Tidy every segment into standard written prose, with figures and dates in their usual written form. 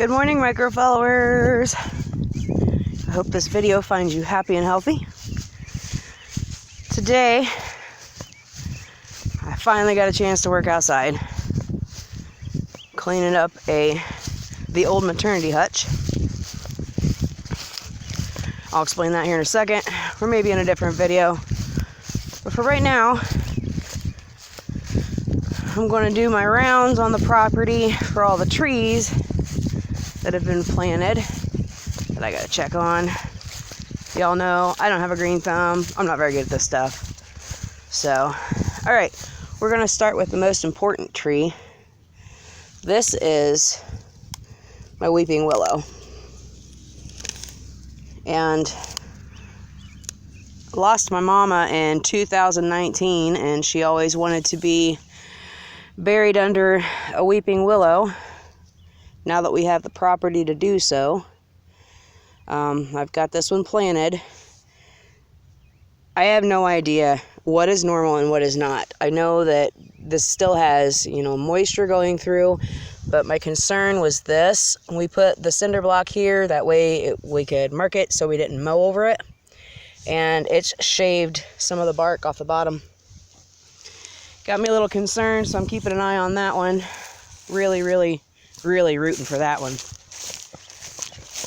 Good morning, micro followers. I hope this video finds you happy and healthy. Today, I finally got a chance to work outside, cleaning up the old maternity hutch. I'll explain that here in a second, or maybe in a different video. But for right now, I'm going to do my rounds on the property for all the trees that have been planted that I got to check on. Y'all know I don't have a green thumb. I'm not very good at this stuff. So, all right, we're going to start with the most important tree. This is my weeping willow. And lost my mama in 2019, and she always wanted to be buried under a weeping willow. Now that we have the property to do so, I've got this one planted. I have no idea what is normal and what is not. I know that this still has, moisture going through, but my concern was this. We put the cinder block here, that way we could mark it so we didn't mow over it. And it's shaved some of the bark off the bottom. Got me a little concerned, so I'm keeping an eye on that one. Really rooting for that one.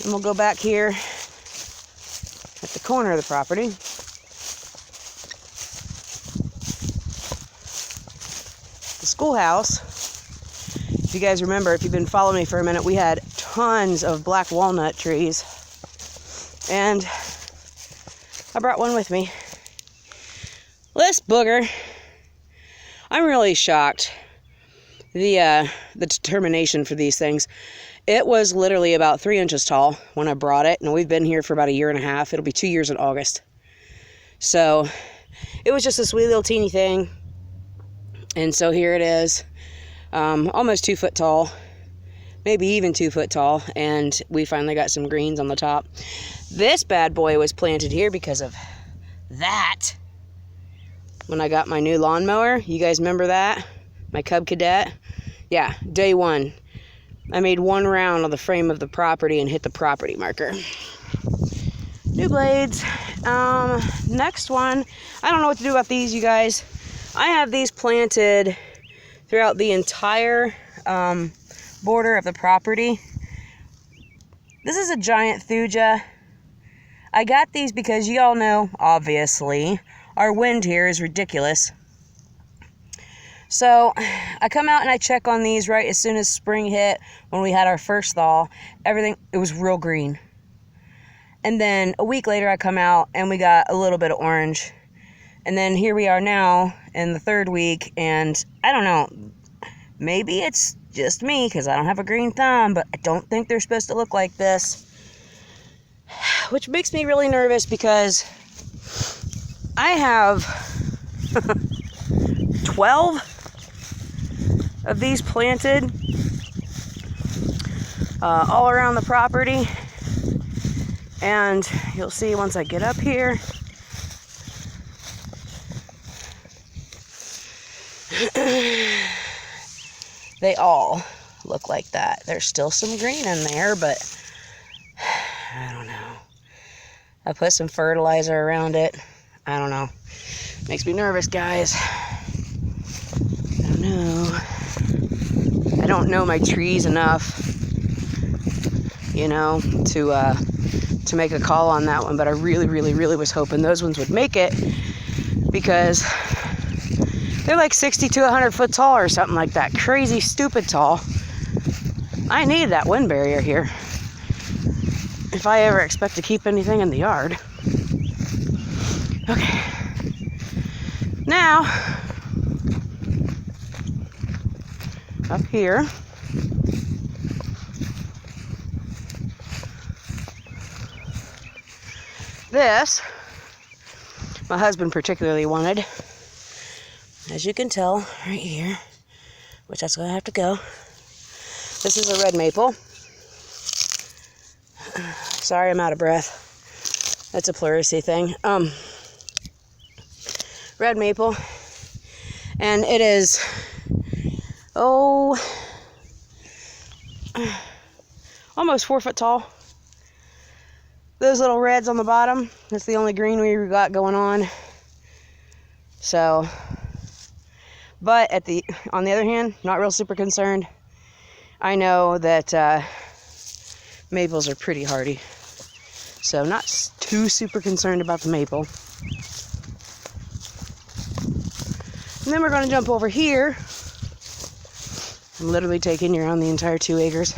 And we'll go back here at the corner of the property. The schoolhouse. If you guys remember, if you've been following me for a minute, we had tons of black walnut trees. And I brought one with me. This booger, I'm really shocked. The determination for these things. It was literally about 3 inches tall when I brought it, and we've been here for about 1.5 years. It'll be 2 years in August. So it was just a sweet little teeny thing, and so here it is, almost 2 foot tall, maybe even 2 foot tall, and we finally got some greens on the top. This bad boy was planted here because of that. When I got my new lawnmower, you guys remember that? My Cub Cadet? Yeah, day one. I made one round on the frame of the property and hit the property marker. New blades. Next one. I don't know what to do about these, you guys. I have these planted throughout the entire border of the property. This is a giant Thuja. I got these because you all know, obviously, our wind here is ridiculous. So I come out and I check on these right as soon as spring hit. When we had our first thaw, everything, it was real green. And then a week later I come out and we got a little bit of orange. And then here we are now in the 3rd week, and I don't know, maybe it's just me because I don't have a green thumb, but I don't think they're supposed to look like this. Which makes me really nervous because I have 12 of these planted all around the property, and you'll see once I get up here. They all look like that. There's still some green in there, but I don't know. I put some fertilizer around it. I don't know. Makes me nervous, guys. I don't know. I don't know my trees enough, to make a call on that one. But I really was hoping those ones would make it, because they're like 60 to 100 foot tall or something like that. Crazy, stupid tall. I need that wind barrier here if I ever expect to keep anything in the yard. Okay. Now, up here, this, my husband particularly wanted, as you can tell right here, which that's going to have to go. This is a red maple. Sorry, I'm out of breath. That's a pleurisy thing. Red maple, and it is almost 4 foot tall. Those little reds on the bottom, that's the only green we got going on. So, but on the other hand, not real super concerned. I know that maples are pretty hardy, so not too super concerned about the maple. And then we're going to jump over here. I'm literally taking you around the entire 2 acres.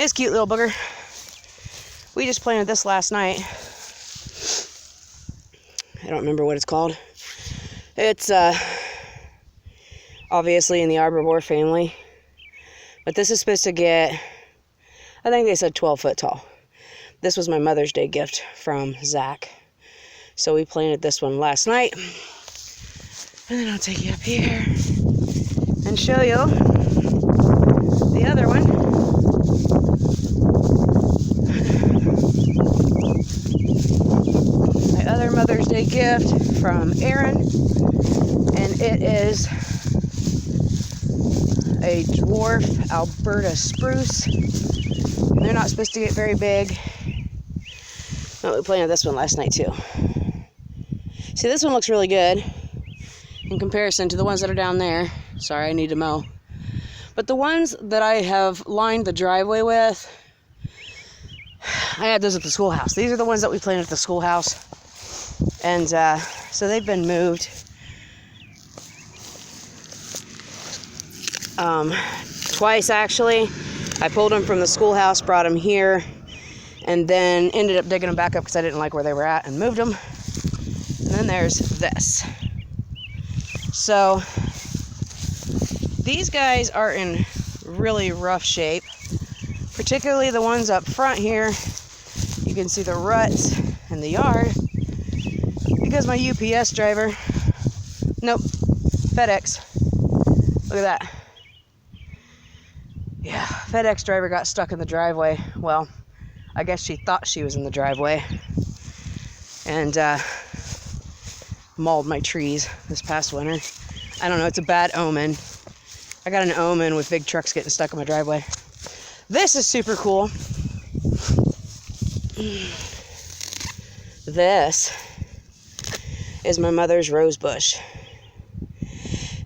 It's a cute little booger. We just planted this last night. I don't remember what it's called. It's obviously in the arbor family. But this is supposed to get, I think they said 12 foot tall. This was my Mother's Day gift from Zach. So we planted this one last night. And then I'll take you up here and show you the other one. My other Mother's Day gift from Erin. And it is a dwarf Alberta spruce. They're not supposed to get very big. But we planted this one last night too. See, this one looks really good in comparison to the ones that are down there. Sorry, I need to mow. But the ones that I have lined the driveway with, I had those at the schoolhouse. These are the ones that we planted at the schoolhouse. And so they've been moved twice, actually. I pulled them from the schoolhouse, brought them here, and then ended up digging them back up because I didn't like where they were at and moved them. And then there's this. So these guys are in really rough shape, particularly the ones up front here. You can see the ruts in the yard because my UPS driver, nope, FedEx, look at that. Yeah, FedEx driver got stuck in the driveway. Well, I guess she thought she was in the driveway and mauled my trees this past winter. I don't know, it's a bad omen. I got an omen with big trucks getting stuck in my driveway. This is super cool. This is my mother's rose bush.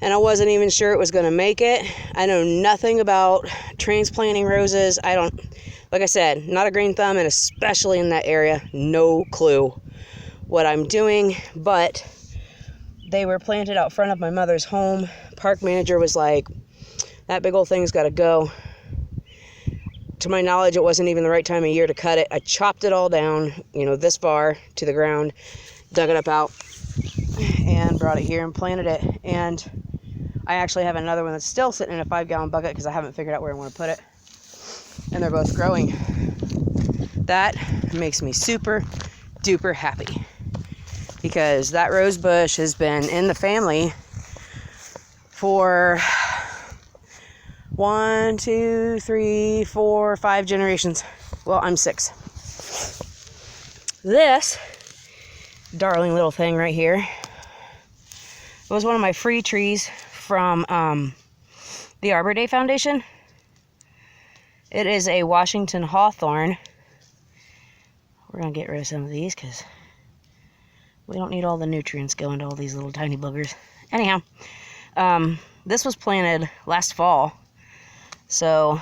And I wasn't even sure it was going to make it. I know nothing about transplanting roses. Like I said, not a green thumb, and especially in that area, no clue what I'm doing. But they were planted out front of my mother's home. Park manager was like, that big old thing's got to go. To my knowledge, it wasn't even the right time of year to cut it. I chopped it all down, this far to the ground, dug it up out, and brought it here and planted it. And I actually have another one that's still sitting in a 5-gallon bucket because I haven't figured out where I want to put it. And they're both growing. That makes me super duper happy because that rose bush has been in the family for 1, 2, 3, 4, 5 generations. Well, I'm 6. This darling little thing right here was one of my free trees from the Arbor Day Foundation. It is a Washington hawthorn. We're going to get rid of some of these because we don't need all the nutrients going to all these little tiny boogers. Anyhow, this was planted last fall. So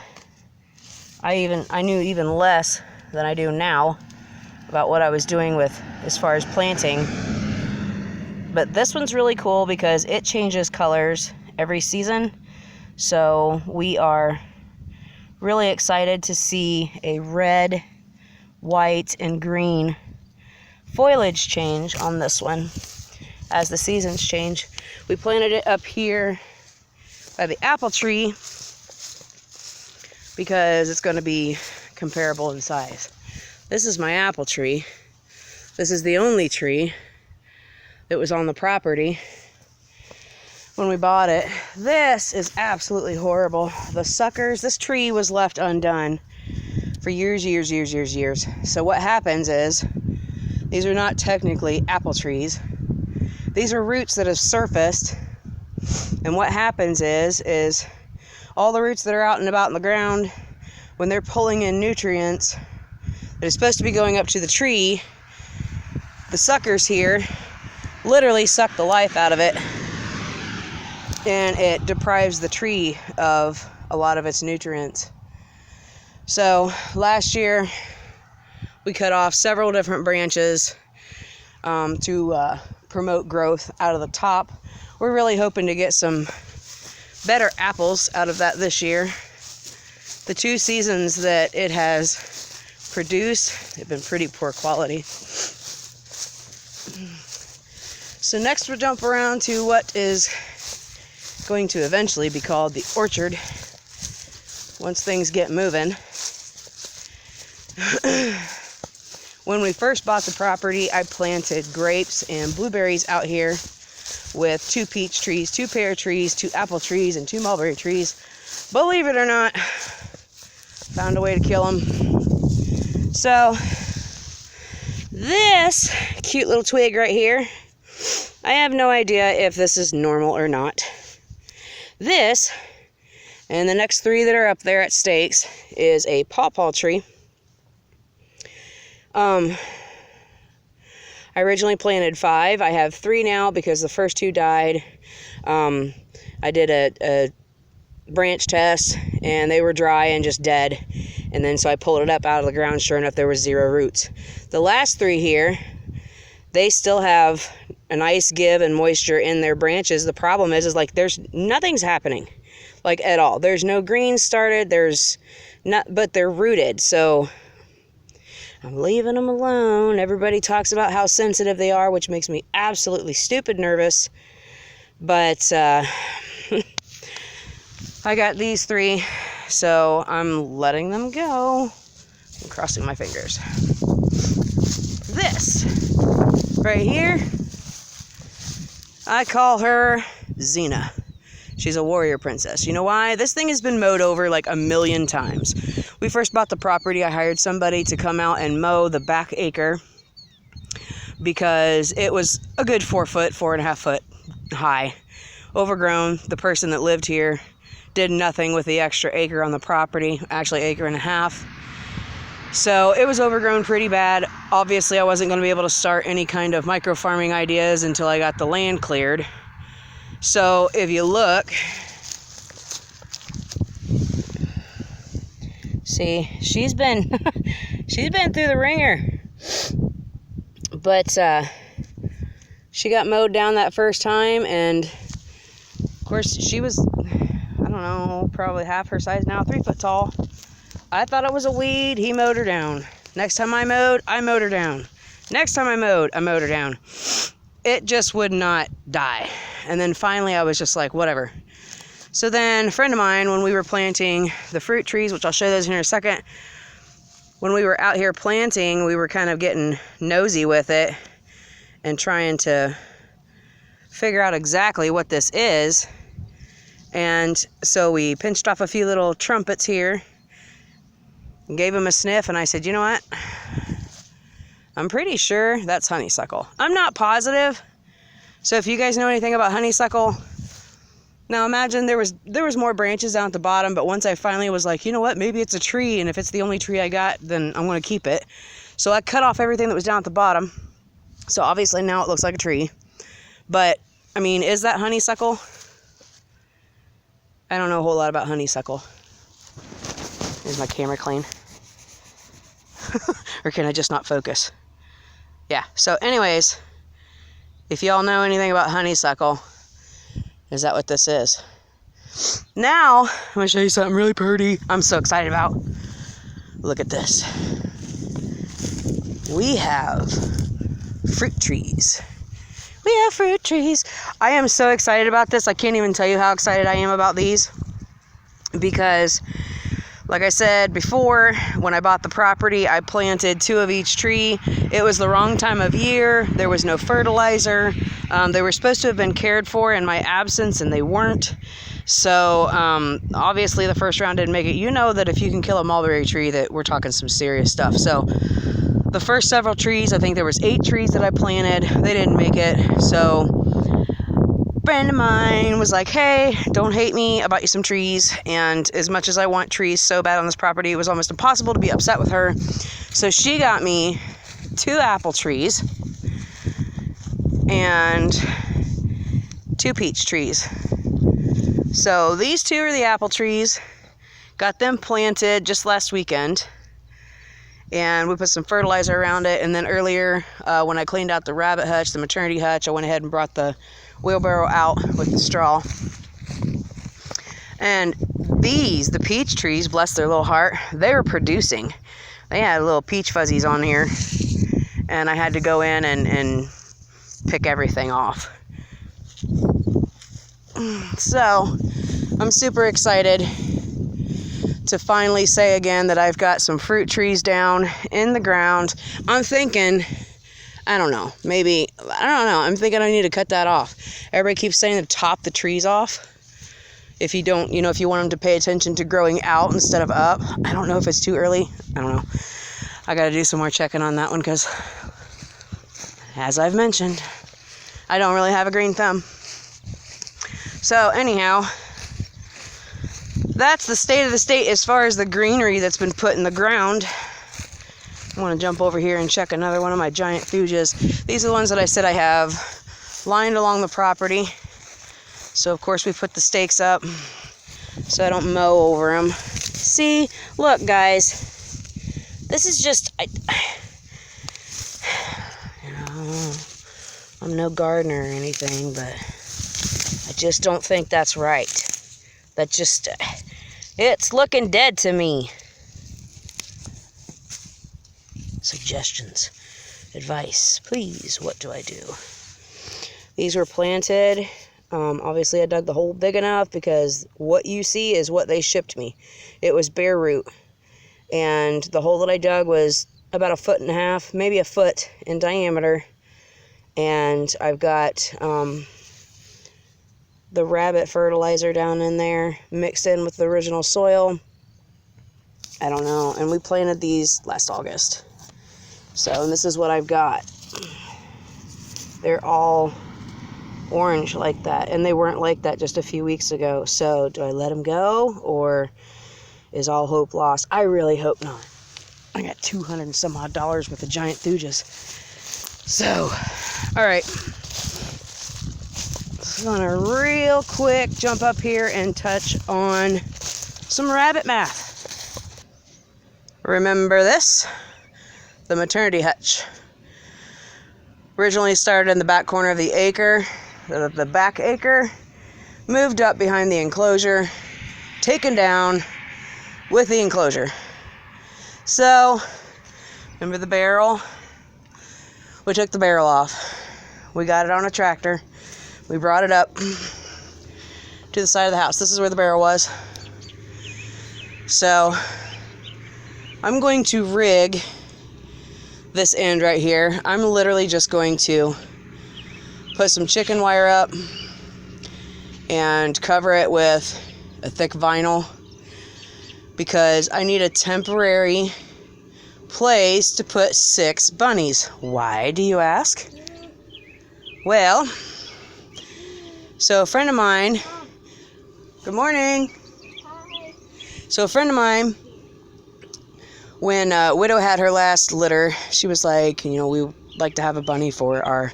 I knew even less than I do now about what I was doing with as far as planting. But this one's really cool because it changes colors every season. So we are really excited to see a red, white, and green foliage change on this one as the seasons change. We planted it up here by the apple tree because it's going to be comparable in size. This is my apple tree. This is the only tree that was on the property when we bought it. This is absolutely horrible. The suckers, this tree was left undone for years. So what happens is, these are not technically apple trees. These are roots that have surfaced. And what happens is all the roots that are out and about in the ground, when they're pulling in nutrients that is supposed to be going up to the tree, the suckers here literally suck the life out of it, and it deprives the tree of a lot of its nutrients. So last year we cut off several different branches to promote growth out of the top. We're really hoping to get some better apples out of that this year. The 2 seasons that it has produced have been pretty poor quality. So next we'll jump around to what is going to eventually be called the orchard once things get moving. When we first bought the property, I planted grapes and blueberries out here with 2 peach trees, 2 pear trees, 2 apple trees, and 2 mulberry trees. Believe it or not, found a way to kill them. So this cute little twig right here, I have no idea if this is normal or not. This and the next 3 that are up there at stakes is a pawpaw tree. I originally planted 5. I have 3 now because the first 2 died. I did a branch test and they were dry and just dead. And then so I pulled it up out of the ground. Sure enough, there was 0 roots. The last 3 here, they still have a nice give and moisture in their branches. The problem is like nothing's happening, like at all. There's no green started. There's not, but they're rooted. So I'm leaving them alone. Everybody talks about how sensitive they are, which makes me absolutely stupid nervous. But I got these 3, so I'm letting them go. I'm crossing my fingers. This right here, I call her Xena. She's a warrior princess. You know why? This thing has been mowed over like a million times. We first bought the property. I hired somebody to come out and mow the back acre because it was a good 4.5 foot high. Overgrown. The person that lived here did nothing with the extra acre on the property, actually 1.5 acres. So it was overgrown pretty bad. Obviously, I wasn't going to be able to start any kind of micro farming ideas until I got the land cleared. So if you look, see, she's been through the ringer. But she got mowed down that first time, and of course she was, I don't know, probably half her size now, 3 foot tall. I thought it was a weed. He mowed her down. Next time I mowed her down. Next time I mowed her down. It just would not die. And then finally I was just like, whatever. So then a friend of mine, when we were planting the fruit trees, which I'll show those in a second, when we were out here planting, we were kind of getting nosy with it and trying to figure out exactly what this is. And so we pinched off a few little trumpets here, gave him a sniff, and I said, you know what? I'm pretty sure that's honeysuckle. I'm not positive. So if you guys know anything about honeysuckle, now imagine there was more branches down at the bottom, but once I finally was like, you know what? Maybe it's a tree, and if it's the only tree I got, then I'm going to keep it. So I cut off everything that was down at the bottom. So obviously now it looks like a tree. But, I mean, is that honeysuckle? I don't know a whole lot about honeysuckle. Is my camera clean? Or can I just not focus? Yeah, so anyways, if y'all know anything about honeysuckle, is that what this is? Now, I'm going to show you something really pretty I'm so excited about. Look at this. We have fruit trees. We have fruit trees. I am so excited about this. I can't even tell you how excited I am about these. Because, like I said before, when I bought the property, I planted 2 of each tree. It was the wrong time of year. There was no fertilizer. They were supposed to have been cared for in my absence, and they weren't. So, obviously, the first round didn't make it. You know that if you can kill a mulberry tree, that we're talking some serious stuff. So, the first several trees, I think there was 8 trees that I planted. They didn't make it. So, friend of mine was like, hey, don't hate me, I bought you some trees. And as much as I want trees so bad on this property, it was almost impossible to be upset with her. So she got me 2 apple trees and 2 peach trees. So these 2 are the apple trees. Got them planted just last weekend. And we put some fertilizer around it. And then earlier, when I cleaned out the rabbit hutch, the maternity hutch, I went ahead and brought the wheelbarrow out with the straw. And these, the peach trees, bless their little heart, they were producing. They had little peach fuzzies on here. And I had to go in and pick everything off. So, I'm super excited to finally say again that I've got some fruit trees down in the ground. I'm thinking, I don't know, I'm thinking I need to cut that off. Everybody keeps saying to top the trees off. If you don't, if you want them to pay attention to growing out instead of up. I don't know if it's too early. I don't know. I got to do some more checking on that one because, as I've mentioned, I don't really have a green thumb. So anyhow, that's the state of the state as far as the greenery that's been put in the ground. I want to jump over here and check another one of my giant Thujas. These are the ones that I said I have lined along the property. So of course we put the stakes up so I don't mow over them. See, look guys, this is just, I'm no gardener or anything, but I just don't think that's right. That just, it's looking dead to me. Suggestions, advice, please, what do I do? These were planted. Obviously I dug the hole big enough because what you see is what they shipped me. It was bare root. And the hole that I dug was about 1.5 feet, maybe a foot in diameter. And I've got the rabbit fertilizer down in there mixed in with the original soil. I don't know. And we planted these last August. So this is what I've got. They're all orange like that, and they weren't like that just a few weeks ago. So do I let them go, or is all hope lost? I really hope not. I got $200 and some odd worth of giant Thujas. So, all right, just gonna real quick jump up here and touch on some rabbit math. Remember this? The maternity hutch. Originally started in the back corner of the acre. The back acre, moved up behind the enclosure, taken down with the enclosure. So, remember the barrel? We took the barrel off. We got it on a tractor. We brought it up to the side of the house. This is where the barrel was. So, I'm going to rig this end right here. I'm literally just going to put some chicken wire up and cover it with a thick vinyl because I need a temporary place to put 6 bunnies. Why, do you ask? Well, so a friend of mine, good morning. Hi. So a friend of mine, when Widow had her last litter, she was like, we would like to have a bunny for our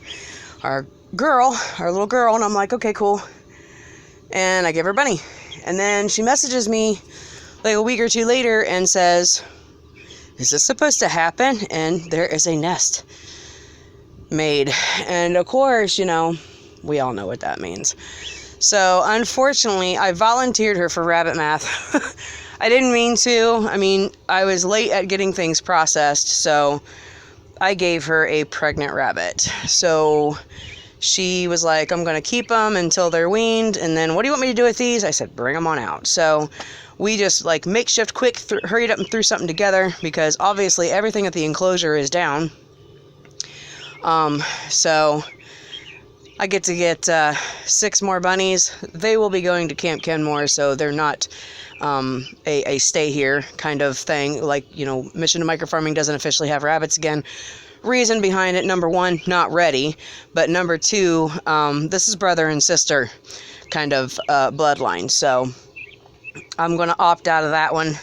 little girl, and I'm like, okay, cool. And I give her a bunny. And then she messages me like a week or two later and says, is this supposed to happen? And there is a nest made. And of course, we all know what that means. So unfortunately, I volunteered her for rabbit math. I didn't mean to. I was late at getting things processed, so I gave her a pregnant rabbit. So she was like, I'm going to keep them until they're weaned, and then what do you want me to do with these? I said, bring them on out. So we just makeshift quick, hurried up and threw something together because obviously everything at the enclosure is down. So I get to get 6 more bunnies. They will be going to Camp Kenmore, so they're not a stay here kind of thing. Like, Mission to Microfarming doesn't officially have rabbits again. Reason behind it, number 1, not ready. But number 2, this is brother and sister kind of bloodline. So I'm going to opt out of that one.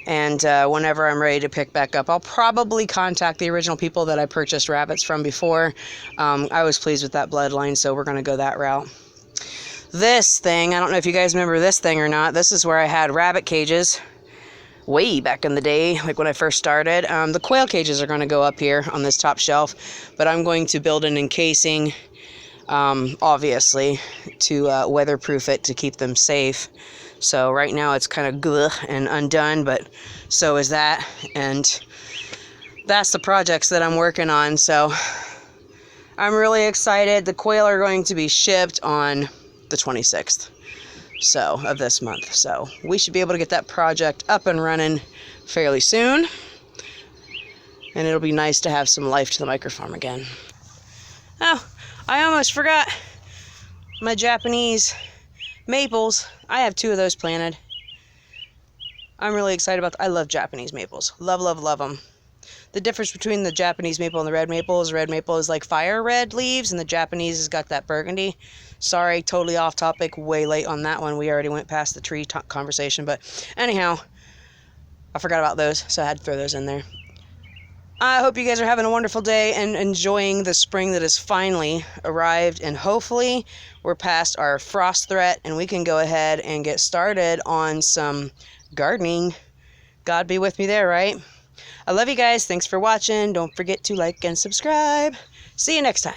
And whenever I'm ready to pick back up, I'll probably contact the original people that I purchased rabbits from before. I was pleased with that bloodline, so we're going to go that route. This thing, I don't know if you guys remember this thing or not. This is where I had rabbit cages way back in the day, like when I first started. The quail cages are going to go up here on this top shelf, but I'm going to build an encasing, obviously, to weatherproof it to keep them safe. So right now it's kind of glugh and undone, but so is that. And that's the projects that I'm working on. So I'm really excited. The quail are going to be shipped on the 26th of this month. So we should be able to get that project up and running fairly soon. And it'll be nice to have some life to the microfarm again. Oh, I almost forgot my Japanese maples. I have 2 of those planted. I'm really excited about I love Japanese maples. Love, love, love them. The difference between the Japanese maple and the red maple is like fire red leaves, and the Japanese has got that burgundy. Sorry, totally off topic, way late on that one. We already went past the tree conversation, but anyhow, I forgot about those, so I had to throw those in there. I hope you guys are having a wonderful day and enjoying the spring that has finally arrived, and hopefully we're past our frost threat and we can go ahead and get started on some gardening. God be with me there, right? I love you guys. Thanks for watching. Don't forget to like and subscribe. See you next time.